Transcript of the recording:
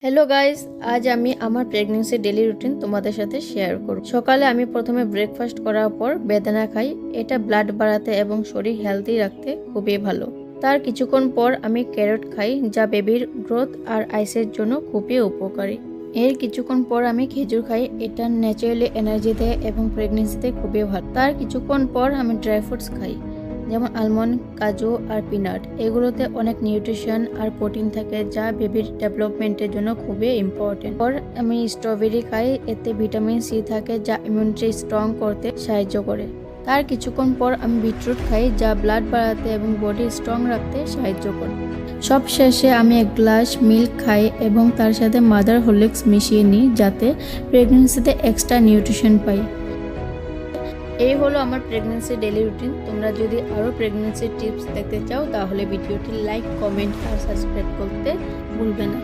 Hello guys, আজ আমি আমার প্রেগন্যান্সি ডেলি রুটিন তোমাদের সাথে শেয়ার করব। সকালে আমি প্রথমে ব্রেকফাস্ট করার পর বেদানা খাই। এটা ব্লাড বাড়াতে এবং শরীর হেলদি রাখতে খুবই ভালো। তার কিছুক্ষণ পর আমি ক্যারট খাই, যা বেবির গ্রোথ আর আইসের জন্য খুবই উপকারী। এর কিছুক্ষণ পর আমি খেজুর খাই, এটা ন্যাচারালি এনার্জি দেয় এবং প্রেগনেন্সিতে খুবই ভালো। তার কিছুক্ষণ পর আমি ড্রাই ফ্রুটস খাই, যেমন আলমন্ড, কাজু আর পিনাট। এগুলোতে অনেক নিউট্রিশন আর প্রোটিন থাকে, যা বেবির ডেভেলপমেন্টের জন্য খুবই ইম্পর্টেন্ট। পর আমি স্ট্রবেরি খাই, এতে ভিটামিন সি থাকে যা ইমিউনিটি স্ট্রং করতে সাহায্য করে। তার কিছুক্ষণ পর আমি বিটরুট খাই, যা ব্লাড বাড়াতে এবং বডি স্ট্রং রাখতে সাহায্য করে। সব শেষে আমি এক গ্লাস মিল্ক খাই এবং তার সাথে মাদার হরলিক্স মিশিয়ে নিই, যাতে প্রেগনেন্সিতে এক্সট্রা নিউট্রিশন পাই। এই হলো আমার প্রেগন্যান্সি ডেলি রুটিন। তোমরা যদি আরও প্রেগন্যান্সি টিপস দেখতে চাও তাহলে ভিডিওটি লাইক, কমেন্ট আর সাবস্ক্রাইব করতে ভুলবে না।